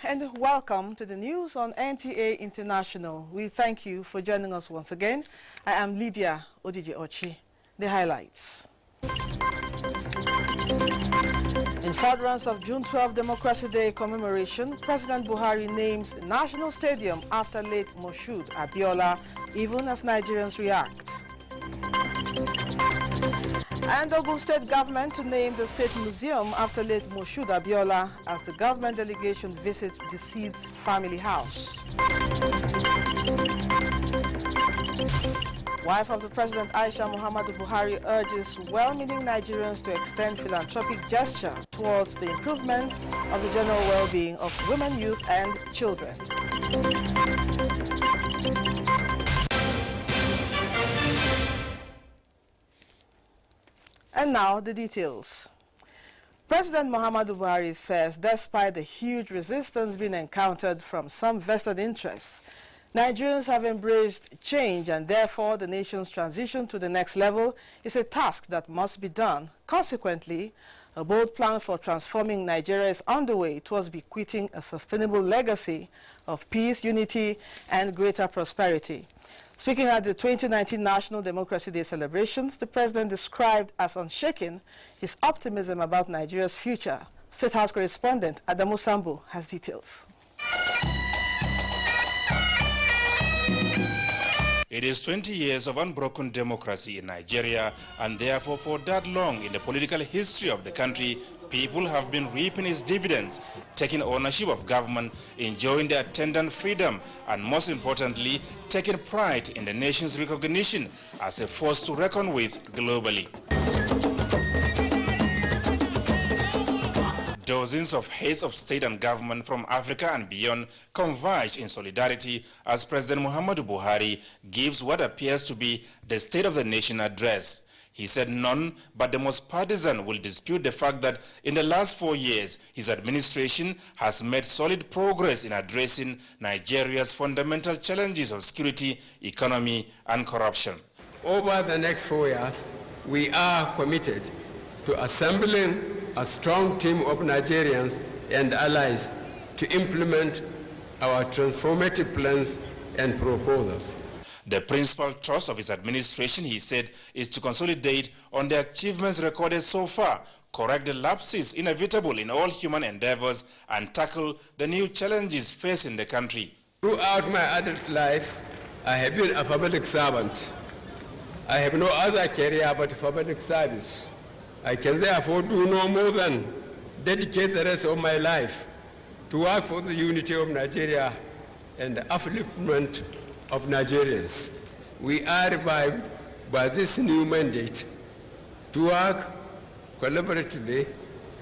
and welcome to the news on NTA International. We thank you for joining us once again. I am Lydia Odije-Ochi. The highlights. In furtherance of June 12 Democracy Day commemoration, President Buhari names National Stadium after late Moshood Abiola, even as Nigerians react. And Ogun State government to name the State Museum after late Moshood Abiola as the government delegation visits deceased's family house. Wife of the President Aisha Muhammadu Buhari urges well-meaning Nigerians to extend philanthropic gesture towards the improvement of the general well-being of women, youth and children. And now the details. President Muhammadu Buhari says despite the huge resistance being encountered from some vested interests, Nigerians have embraced change and therefore the nation's transition to the next level is a task that must be done. Consequently, a bold plan for transforming Nigeria is underway towards bequeathing a sustainable legacy of peace, unity and greater prosperity. Speaking at the 2019 National Democracy Day celebrations, the president described as unshaken his optimism about Nigeria's future. State House correspondent Adamu Sambu has details. It is 20 years of unbroken democracy in Nigeria, and therefore for that long in the political history of the country, people have been reaping its dividends, taking ownership of government, enjoying their attendant freedom, and most importantly, taking pride in the nation's recognition as a force to reckon with globally. Dozens of heads of state and government from Africa and beyond converged in solidarity as President Muhammadu Buhari gives what appears to be the State of the Nation address. He said none but the most partisan will dispute the fact that in the last 4 years, his administration has made solid progress in addressing Nigeria's fundamental challenges of security, economy, and corruption. Over the next 4 years, we are committed to assembling a strong team of Nigerians and allies to implement our transformative plans and proposals. The principal thrust of his administration, he said, is to consolidate on the achievements recorded so far, correct the lapses inevitable in all human endeavors, and tackle the new challenges facing the country. Throughout my adult life, I have been a public servant. I have no other career but public service. I can therefore do no more than dedicate the rest of my life to work for the unity of Nigeria and the upliftment of Nigerians. We are revived by this new mandate to work collaboratively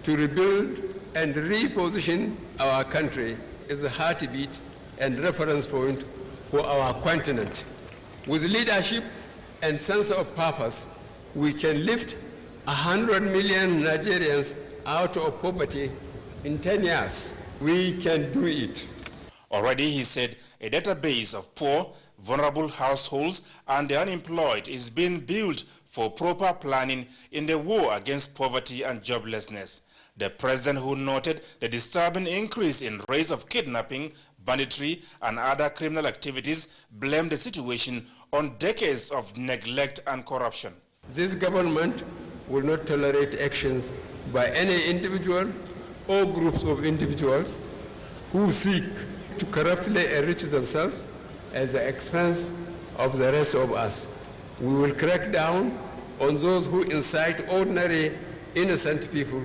to rebuild and reposition our country as a heartbeat and reference point for our continent. With leadership and sense of purpose, we can lift 100 million Nigerians out of poverty in 10 years. We can do it. Already, he said, a database of poor, vulnerable households and the unemployed is being built for proper planning in the war against poverty and joblessness. The president, who noted the disturbing increase in rates of kidnapping, banditry and other criminal activities, blamed the situation on decades of neglect and corruption. This government will not tolerate actions by any individual or groups of individuals who seek to corruptly enrich themselves at the expense of the rest of us. We will crack down on those who incite ordinary, innocent people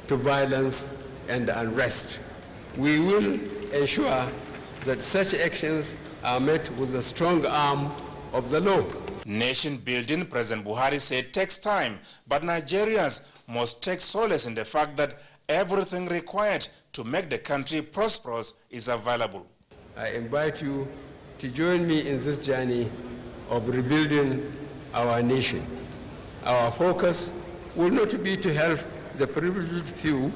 to violence and unrest. We will ensure that such actions are met with the strong arm of the law. Nation building, President Buhari said, takes time, but Nigerians must take solace in the fact that everything required to make the country prosperous is available. I invite you to join me in this journey of rebuilding our nation. Our focus will not be to help the privileged few,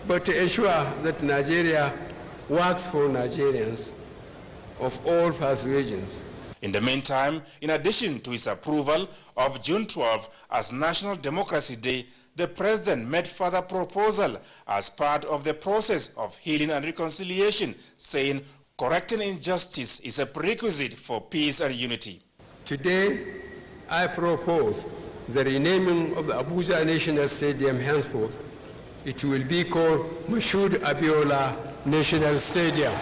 but to ensure that Nigeria works for Nigerians of all persuasions. In the meantime, in addition to his approval of June 12 as National Democracy Day, the president made further proposal as part of the process of healing and reconciliation, saying correcting injustice is a prerequisite for peace and unity. Today, I propose the renaming of the Abuja National Stadium henceforth. It will be called Moshood Abiola National Stadium.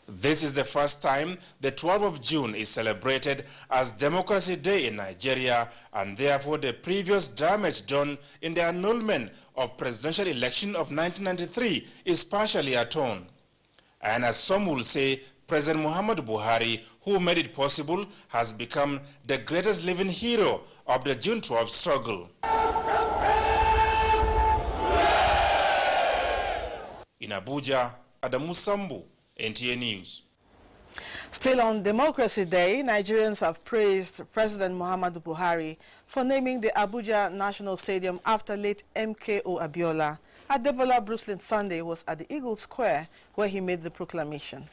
This is the first time the 12th of June is celebrated as Democracy Day in Nigeria, and therefore the previous damage done in the annulment of presidential election of 1993 is partially atoned. And as some will say, President Muhammadu Buhari, who made it possible, has become the greatest living hero of the June 12 struggle. In Abuja, Adamu Sambu, NTA News. Still on Democracy Day, Nigerians have praised President Muhammadu Buhari for naming the Abuja National Stadium after late MKO Abiola. Adebola Brooklyn Sunday was at the Eagle Square where he made the proclamation.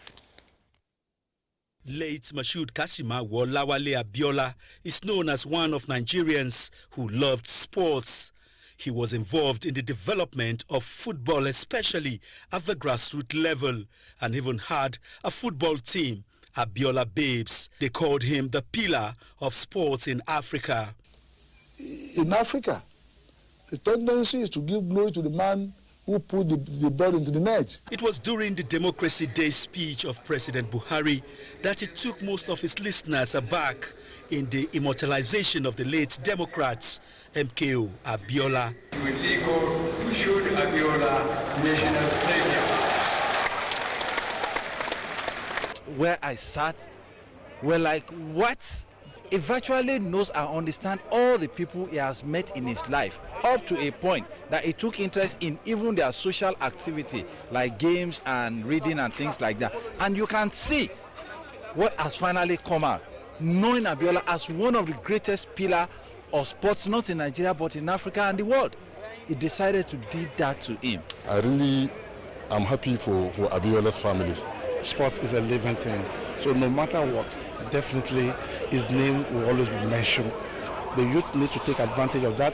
Late Moshood Lawale Abiola is known as one of Nigerians who loved sports. He was involved in the development of football, especially at the grassroots level, and even had a football team, Abiola Babes. They called him the pillar of sports in Africa. In Africa, the tendency is to give glory to the man who put the ball into the net. It was during the Democracy Day speech of President Buhari that it took most of his listeners aback in the immortalization of the late Democrats, MKO Abiola. Moshood Abiola National Stadium. Where I sat, were like, what? He virtually knows and understands all the people he has met in his life, up to a point that he took interest in even their social activity, like games and reading and things like that. And you can see what has finally come out, knowing Abiola as one of the greatest pillars of sports, not in Nigeria, but in Africa and the world. He decided to do that to him. I really am happy for Abiola's family. Sport is a living thing, so no matter what, definitely his name will always be mentioned. The youth need to take advantage of that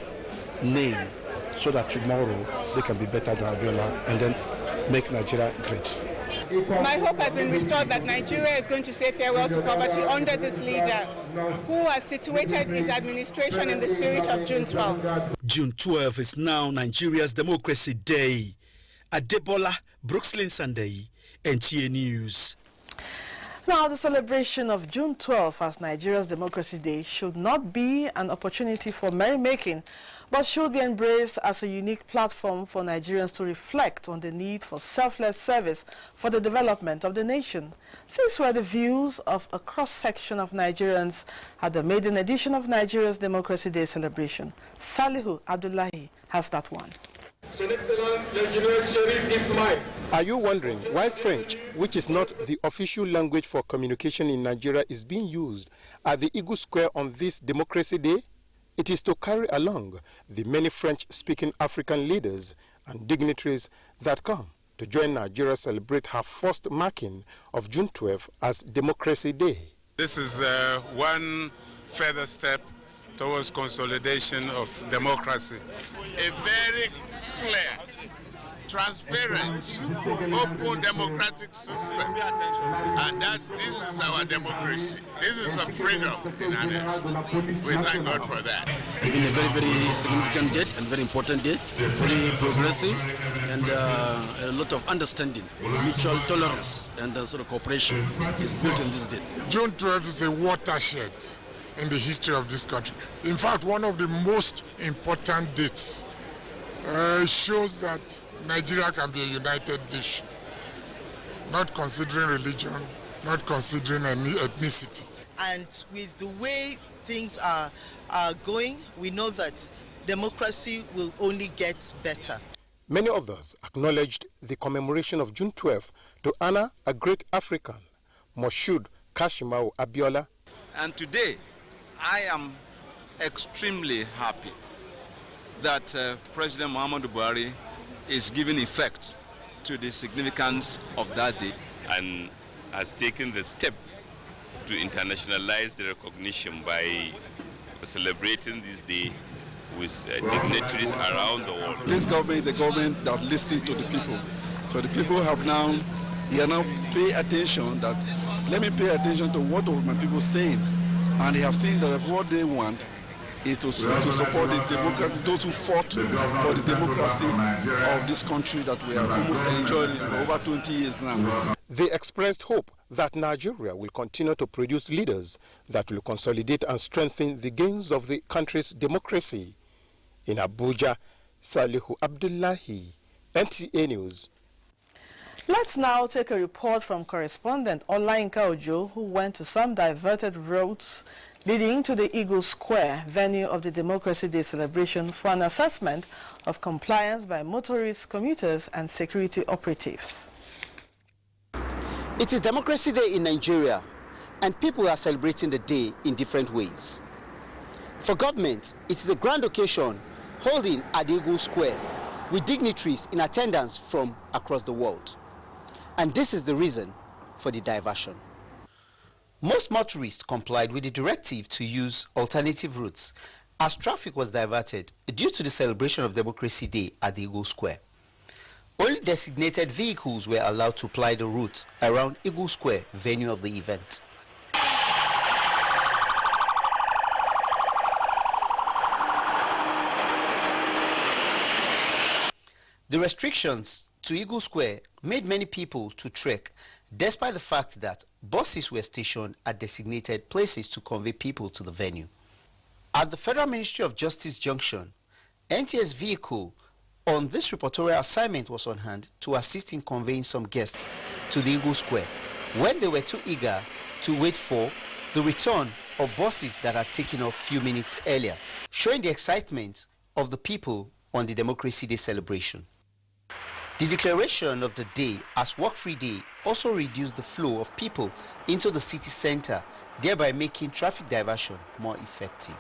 name so that tomorrow they can be better than Abiola and then make Nigeria great. My hope has been restored that Nigeria is going to say farewell to poverty under this leader who has situated his administration in the spirit of June 12. June 12 is now Nigeria's Democracy Day. Adebola Brooklyn Sunday, NTA News. Now, the celebration of June 12 as Nigeria's Democracy Day should not be an opportunity for merrymaking, but should be embraced as a unique platform for Nigerians to reflect on the need for selfless service for the development of the nation. These were the views of a cross-section of Nigerians at the maiden edition of Nigeria's Democracy Day celebration. Salihu Abdullahi has that one. Are you wondering why French, which is not the official language for communication in Nigeria, is being used at the Eagle Square on this Democracy Day? It is to carry along the many French-speaking African leaders and dignitaries that come to join Nigeria celebrate her first marking of June 12 as Democracy Day. This is one further step towards consolidation of democracy. A very clear, transparent, open democratic system. And that this is our democracy. This is a freedom in our midst. We thank God for that. It's been a very, very significant date and very important date, very progressive, and a lot of understanding, mutual tolerance, and sort of cooperation is built in this date. June 12th is a watershed in the history of this country. In fact, one of the most important dates. Shows that Nigeria can be a united nation, not considering religion, not considering ethnicity. And with the way things are going, we know that democracy will only get better. Many others acknowledged the commemoration of June 12 to honor a great African, Moshood Abiola. And today, I am extremely happy that President Muhammadu Buhari is giving effect to the significance of that day and has taken the step to internationalize the recognition by celebrating this day with dignitaries around the world. This government is a government that listens to the people. So the people have now pay attention that, let me pay attention to what my people saying. And they have seen that what they want is to support the democracy, those who fought for the democracy of this country that we are almost enjoying for over 20 years now. They expressed hope that Nigeria will continue to produce leaders that will consolidate and strengthen the gains of the country's democracy. In Abuja, Salihu Abdullahi, NTA News. Let's now take a report from correspondent Olayinka Ojo, who went to some diverted roads leading to the Eagle Square, venue of the Democracy Day celebration, for an assessment of compliance by motorists, commuters, and security operatives. It is Democracy Day in Nigeria, and people are celebrating the day in different ways. For government, it is a grand occasion holding at the Eagle Square, with dignitaries in attendance from across the world. And this is the reason for the diversion. Most motorists complied with the directive to use alternative routes as traffic was diverted due to the celebration of Democracy Day at the Eagle Square. Only designated vehicles were allowed to ply the route around Eagle Square, venue of the event. The restrictions to Eagle Square made many people to trek, despite the fact that buses were stationed at designated places to convey people to the venue. At the Federal Ministry of Justice Junction, NTS vehicle on this reportorial assignment was on hand to assist in conveying some guests to the Eagle Square when they were too eager to wait for the return of buses that had taken off few minutes earlier, showing the excitement of the people on the Democracy Day celebration. The declaration of the day as work-free day also reduced the flow of people into the city center, thereby making traffic diversion more effective.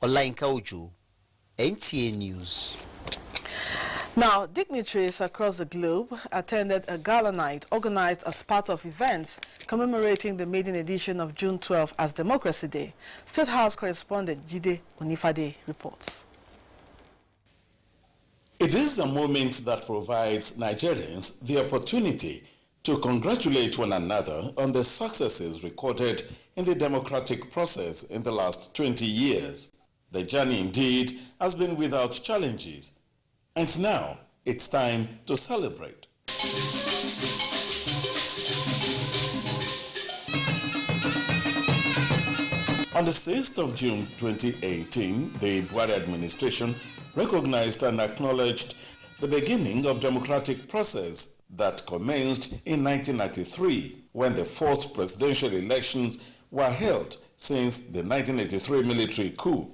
Olayinka Ojo, NTA News. Now, dignitaries across the globe attended a gala night organized as part of events commemorating the maiden edition of June 12 as Democracy Day. State House correspondent Jide Onifade reports. It is a moment that provides Nigerians the opportunity to congratulate one another on the successes recorded in the democratic process in the last 20 years. The journey indeed has been without challenges, and now it's time to celebrate. On the 6th of June 2018, the Buhari administration recognized and acknowledged the beginning of democratic process that commenced in 1993 when the first presidential elections were held since the 1983 military coup.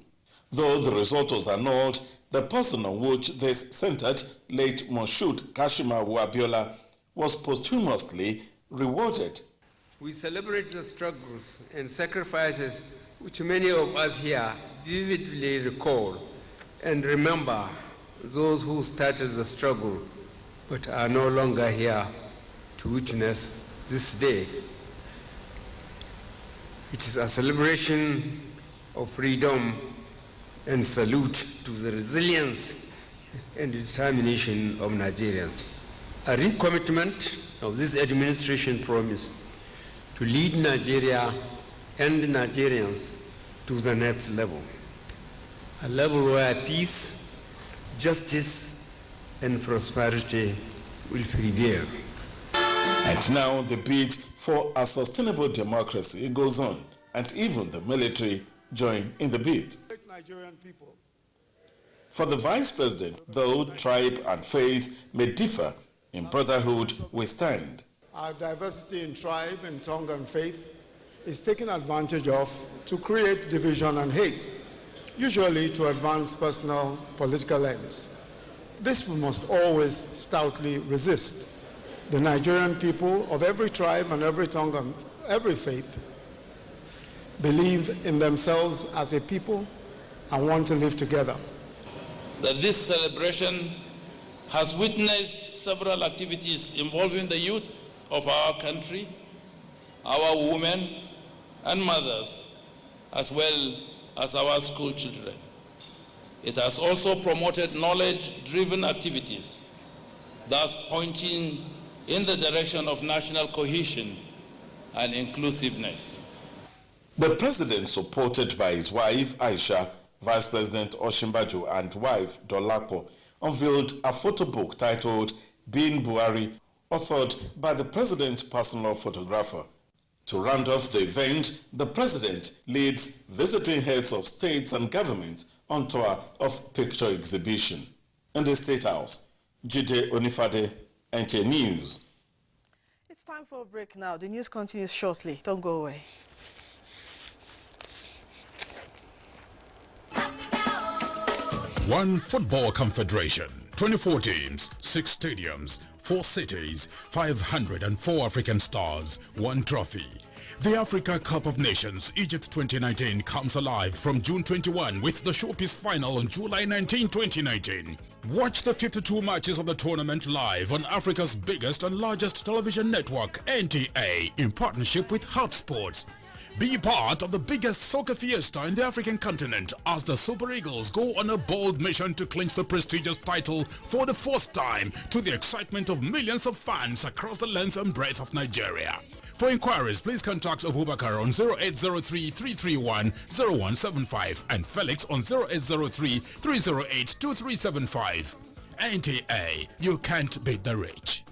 Though the result was annulled, the person on which this centered, late Moshood Kashimawo Abiola, was posthumously rewarded. We celebrate the struggles and sacrifices which many of us here vividly recall, and remember those who started the struggle but are no longer here to witness this day. It is a celebration of freedom and salute to the resilience and determination of Nigerians. A recommitment of this administration promise to lead Nigeria and Nigerians to the next level. A level where peace, justice, and prosperity will prevail. And now the bid for a sustainable democracy goes on, and even the military join in the bid. Nigerian people. For the vice president, though tribe and faith may differ, in brotherhood we stand. Our diversity in tribe and tongue and faith is taken advantage of to create division and hate, usually to advance personal political ends. This we must always stoutly resist. The Nigerian people of every tribe and every tongue and every faith believe in themselves as a people and want to live together. That this celebration has witnessed several activities involving the youth of our country, our women and mothers, as well as our school children. It has also promoted knowledge-driven activities, thus pointing in the direction of national cohesion and inclusiveness. The president, supported by his wife Aisha, Vice President Osinbajo, and wife Dolapo, unveiled a photo book titled Being Buhari, authored by the president's personal photographer. To round off the event, the president leads visiting heads of states and government on tour of picture exhibition. In the State House, Jide Onifade, NTA News. It's time for a break now. The news continues shortly. Don't go away. One football confederation, 24 teams, 6 stadiums, 4 cities, 504 African stars, 1 trophy. The Africa Cup of Nations Egypt 2019 comes alive from June 21 with the showpiece final on July 19, 2019. Watch the 52 matches of the tournament live on Africa's biggest and largest television network, NTA, in partnership with Hot Sports. Be part of the biggest soccer fiesta in the African continent as the Super Eagles go on a bold mission to clinch the prestigious title for the 4th time, to the excitement of millions of fans across the length and breadth of Nigeria. For inquiries, please contact Abubakar on 0803-331-0175 and Felix on 0803-308-2375. NTA, you can't beat the rich.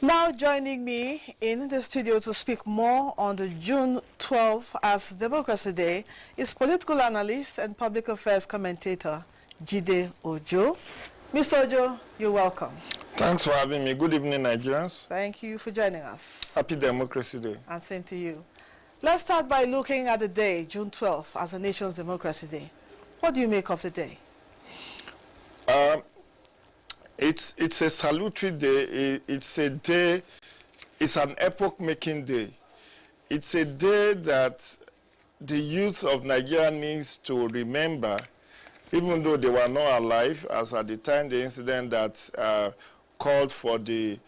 Now joining me in the studio to speak more on the June 12th as Democracy Day is political analyst and public affairs commentator Jide Ojo. Mr. Ojo, you're welcome. Thanks for having me. Good evening, Nigerians. Thank you for joining us. Happy Democracy Day. And same to you. Let's start by looking at the day, June 12th, as the nation's Democracy Day. What do you make of the day? It's a salutary day. It's a day, it's an epoch-making day. It's a day that the youth of Nigeria needs to remember, even though they were not alive, as at the time the incident that called for the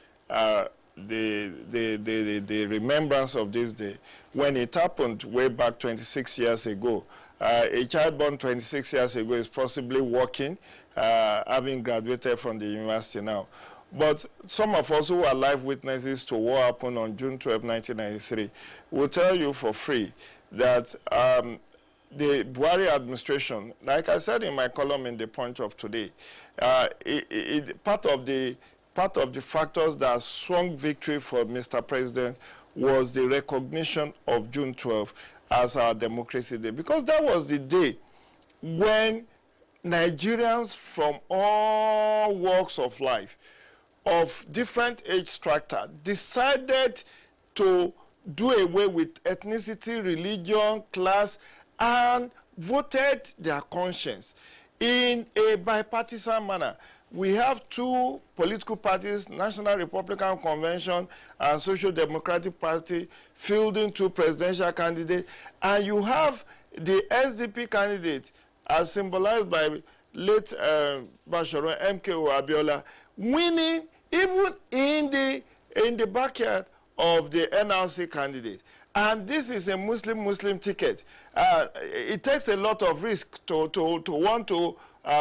remembrance of this day. When it happened way back 26 years ago, a child born 26 years ago is possibly working, having graduated from the university now. But some of us who are live witnesses to what happened on June 12, 1993, will tell you for free that the Buhari administration, like I said in my column in The Punch of today, part of the factors that swung victory for Mr. President was the recognition of June 12 as our Democracy Day, because that was the day when Nigerians from all walks of life, of different age strata, decided to do away with ethnicity, religion, class, and voted their conscience in a bipartisan manner. We have 2 political parties, National Republican Convention and Social Democratic Party, fielding 2 presidential candidates, and you have the SDP candidate, as symbolized by late Bashorun MKO Abiola, winning even in the backyard of the NLC candidate. And this is a Muslim ticket. It takes a lot of risk to want to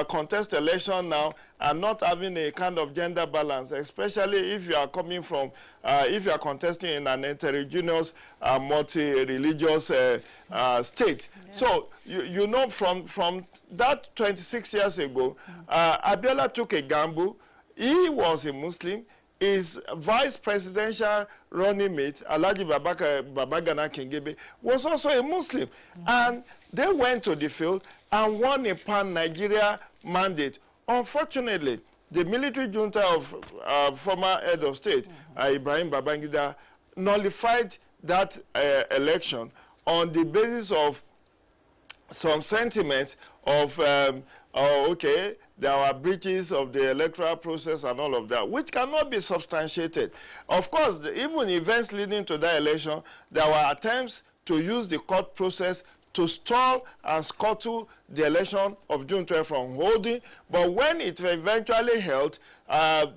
contest election now and not having a kind of gender balance, especially if you are coming from, if you are contesting in an heterogeneous, multi-religious state. Yeah. So, you know, from that 26 years ago, Abiola took a gamble. He was a Muslim. His vice presidential running mate, Alhaji Babagana Kingebe, was also a Muslim. And they went to the field and won a pan-Nigeria mandate. Unfortunately, the military junta of former head of state, Ibrahim Babangida, nullified that election on the basis of some sentiments of, okay, there are breaches of the electoral process and all of that, which cannot be substantiated. Of course, even events leading to that election, there were attempts to use the court process to stall and scuttle the election of June 12 from holding. But when it eventually held,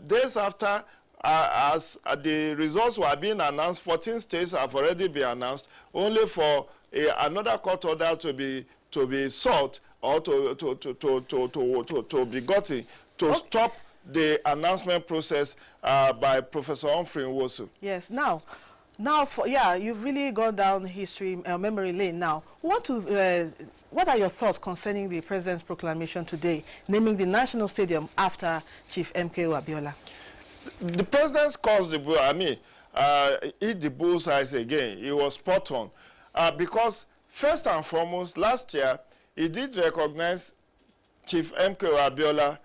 days after, as the results were being announced, 14 states have already been announced, only for another court order to be sought or to be gotten to stop the announcement process by Professor Humphrey Nwosu. Yes. Now, you've really gone down history memory lane. Now, what are your thoughts concerning the president's proclamation today, naming the national stadium after Chief MKO Abiola? The president's caused the bull. I mean, hit the bullseye again. He was spot on because first and foremost, last year he did recognize Chief MKO Abiola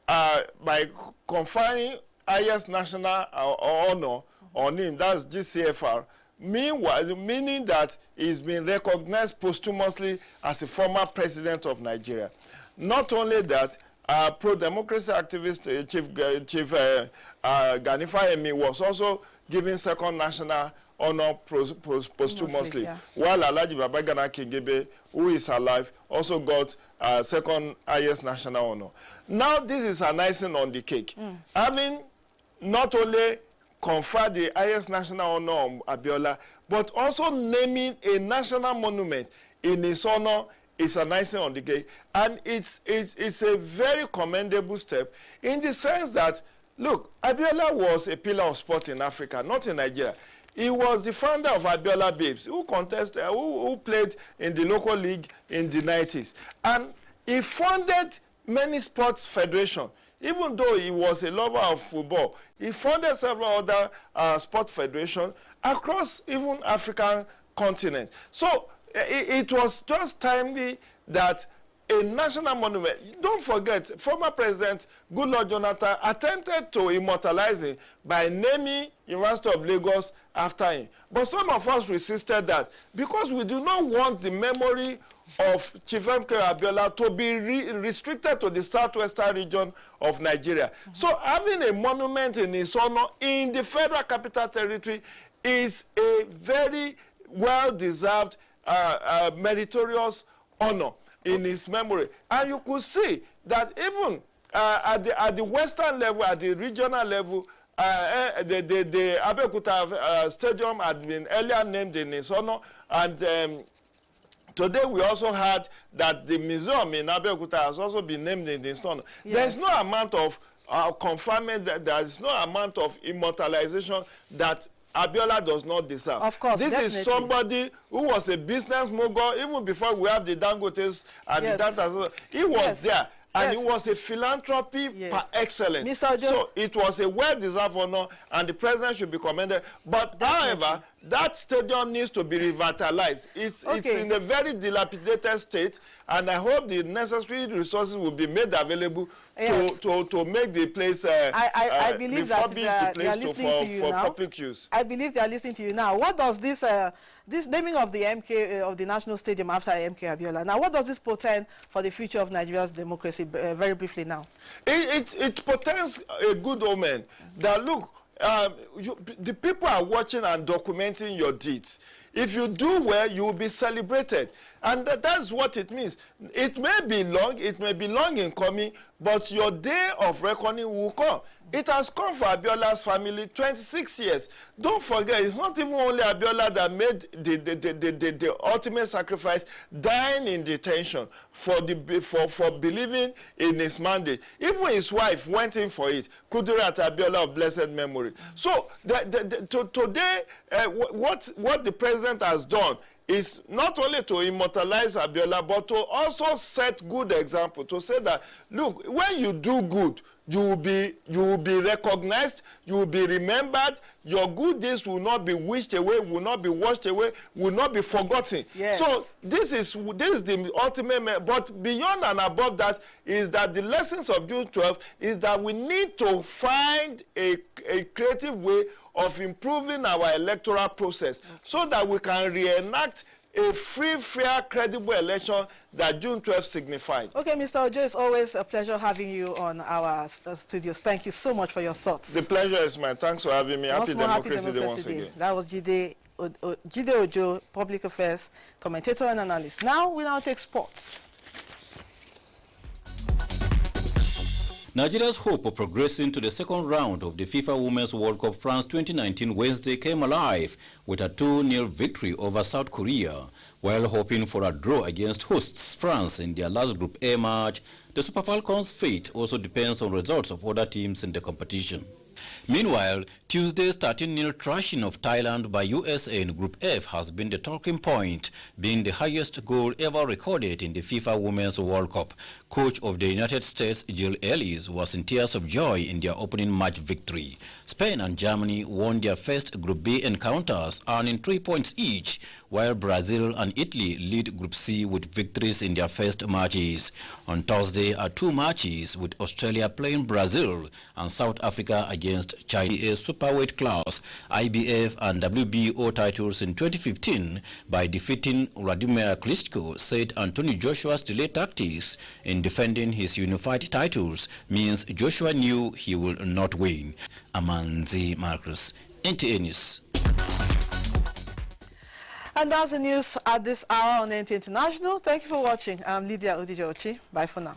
by conferring highest national honor on him. That's GCFR. Meanwhile, meaning that he's been recognized posthumously as a former president of Nigeria. Not only that, pro-democracy activist Chief Gani Fahimi was also given second national honor posthumously, while Alhaji Babagana Kingebe, who is alive, also got second highest national honor. Now this is an icing on the cake. Having not only conferred the highest national honor on Abiola, but also naming a national monument in his honor is an icing on the cake. And it's a very commendable step in the sense that, look, Abiola was a pillar of sport in Africa, not in Nigeria. He was the founder of Abiola Babes, who played in the local league in the 90s. And he founded many sports federations. Even though he was a lover of football, he founded several other sport federations across even African continent. So it was just timely that a national monument, don't forget, former President Goodluck Jonathan attempted to immortalize him by naming University of Lagos after him. But some of us resisted that because we do not want the memory of Chief MKO Abiola to be restricted to the southwestern region of Nigeria. So having a monument in his honor in the Federal Capital Territory is a very well-deserved, meritorious honor in his memory. And you could see that even at the western level, at the regional level, the Abeokuta Stadium had been earlier named in his honor, and today we also heard that the museum in Abeokuta has also been named in his honor. Yes. There is no amount of confinement, there is no amount of immortalization that Abiola does not deserve. Of course, this definitely. Is somebody who was a business mogul even before we have the Dangotes and the Dantas. He was there. And it was a philanthropy par excellence. So it was a well-deserved honor, and the president should be commended. But however, that stadium needs to be revitalized. It's in a very dilapidated state, and I hope the necessary resources will be made available to make the place I believe that they are listening to you now. Public use. I believe they are listening to you now. What does this this naming of the of the national stadium after MK Abiola, now what does this portend for the future of Nigeria's democracy? Very briefly now. It portends a good omen. That look, the people are watching and documenting your deeds. If you do well, you will be celebrated. And that's what it means. It may be long in coming, but your day of reckoning will come. It has come for Abiola's family 26 years. Don't forget, it's not even only Abiola that made the ultimate sacrifice, dying in detention for believing in his mandate. Even his wife went in for it, Kudirat Abiola of blessed memory. So today, what the president has done is not only to immortalize Abiola, but to also set good example, to say that, look, when you do good, you will be recognized, you will be remembered, your good deeds will not be wished away, will not be washed away, will not be forgotten. Yes. So this is the ultimate, but beyond and above that is that the lessons of June 12 is that we need to find a creative way of improving our electoral process so that we can reenact a free, fair, credible election that June 12 signified. Okay, Mr. Ojo, it's always a pleasure having you on our studios. Thank you so much for your thoughts. The pleasure is mine. Thanks for having me. Happy Democracy Day once again. That was Jide Ojo, public affairs commentator and analyst. Now we take sports. Nigeria's hope of progressing to the second round of the FIFA Women's World Cup France 2019 Wednesday came alive with a 2-0 victory over South Korea. While hoping for a draw against hosts France in their last Group A match, the Super Falcons' fate also depends on results of other teams in the competition. Meanwhile, Tuesday's 13-0 thrashing of Thailand by USA in Group F has been the talking point, being the highest goal ever recorded in the FIFA Women's World Cup. Coach of the United States, Jill Ellis, was in tears of joy in their opening match victory. Spain and Germany won their first Group B encounters, earning 3 points each, while Brazil and Italy lead Group C with victories in their first matches. On Thursday are 2 matches, with Australia playing Brazil and South Africa against China. A superweight class, IBF and WBO titles in 2015 by defeating Vladimir Klitschko, said Anthony Joshua's delayed tactics in defending his unified titles means Joshua knew he will not win. Amanzi Marcus, NTA News. And that's the news at this hour on NTA International. Thank you for watching. I'm Lydia Odijochi. Bye for now.